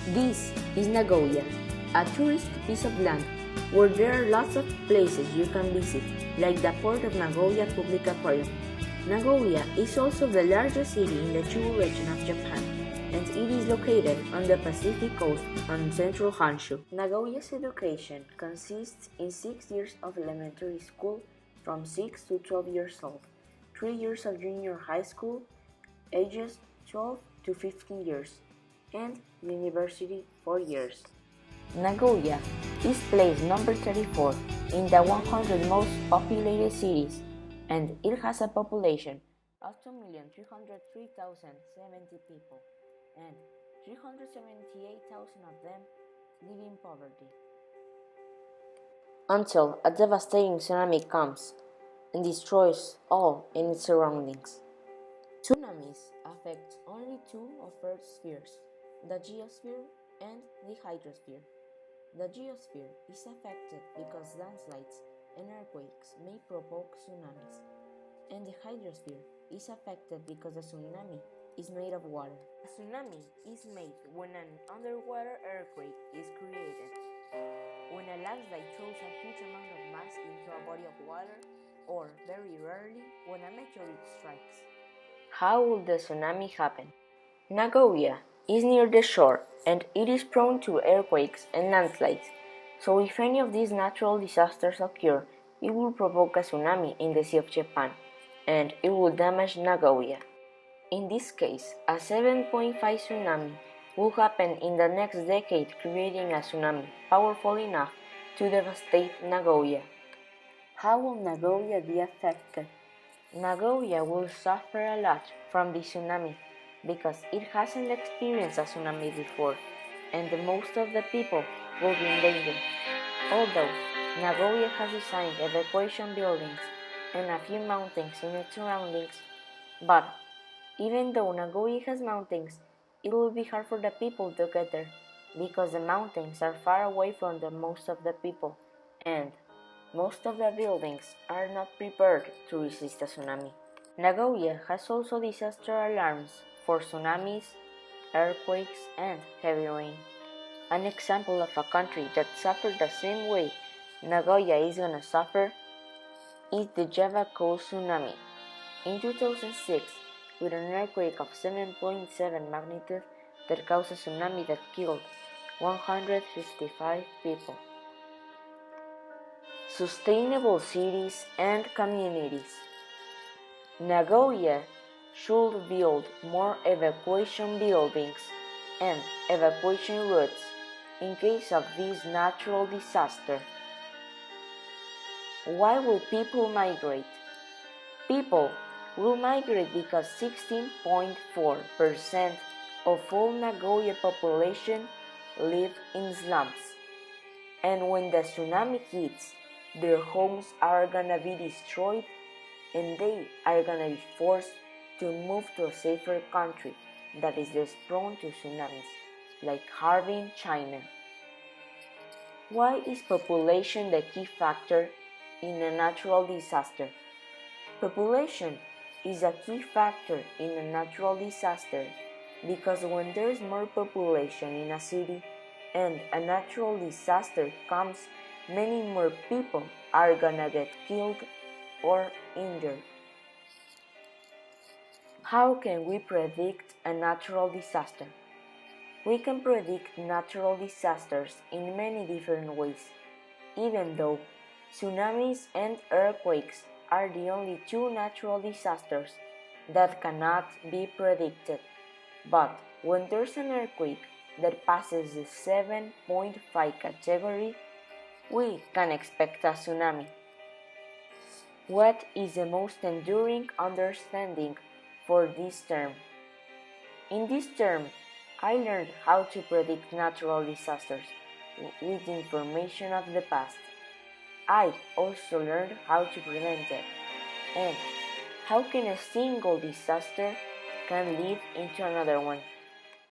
This is Nagoya, a tourist piece of land where there are lots of places you can visit, like the port of Nagoya Public Aquarium. Nagoya is also the largest city in the Chubu region of Japan, and it is located on the Pacific coast on central Honshu. Nagoya's education consists in 6 years of elementary school from 6 to 12 years old, 3 years of junior high school, ages 12 to 15 years, and university 4 years. Nagoya is placed number 34 in the 100 most populated cities, and it has a population of 2,303,070 people, and 378,000 of them live in poverty. Until a devastating tsunami comes and destroys all in its surroundings. Tsunamis affect only two of Earth's spheres, the geosphere and the hydrosphere. The geosphere is affected because landslides and earthquakes may provoke tsunamis, and the hydrosphere is affected because a tsunami is made of water. A tsunami is made when an underwater earthquake is created, when a landslide throws a huge amount of mass into a body of water, or very rarely when a meteorite strikes. How will the tsunami happen? Nagoya is near the shore and it is prone to earthquakes and landslides, so if any of these natural disasters occur, it will provoke a tsunami in the Sea of Japan, and it will damage Nagoya. In this case, a 7.5 tsunami will happen in the next decade, creating a tsunami powerful enough to devastate Nagoya. How will Nagoya be affected? Nagoya will suffer a lot from the tsunami because it hasn't experienced a tsunami before, and most of the people will be in danger. Although Nagoya has designed evacuation buildings and a few mountains in its surroundings, but even though Nagoya has mountains, it will be hard for the people to get there because the mountains are far away from the most of the people, and most of the buildings are not prepared to resist a tsunami. Nagoya has also disaster alarms for tsunamis, earthquakes, and heavy rain. An example of a country that suffered the same way Nagoya is gonna suffer is the Java Coast tsunami. In 2006, with an earthquake of 7.7 magnitude that caused a tsunami that killed 155 people. Sustainable cities and communities. Nagoya should build more evacuation buildings and evacuation routes in case of this natural disaster. Why will people migrate? People will migrate because 16.4% of all Nagoya population live in slums. And when the tsunami hits, their homes are gonna be destroyed and they are gonna be forced to move to a safer country that is less prone to tsunamis, like Harbin, China. Why is population the key factor in a natural disaster? Population is a key factor in a natural disaster because when there is more population in a city and a natural disaster comes, many more people are gonna get killed or injured. How can we predict a natural disaster? We can predict natural disasters in many different ways, even though tsunamis and earthquakes are the only two natural disasters that cannot be predicted. But when there's an earthquake that passes the 7.5 category, we can expect a tsunami. What is the most enduring understanding for this term? In this term, I learned how to predict natural disasters with information of the past. I also learned how to prevent it, and how can a single disaster can lead into another one.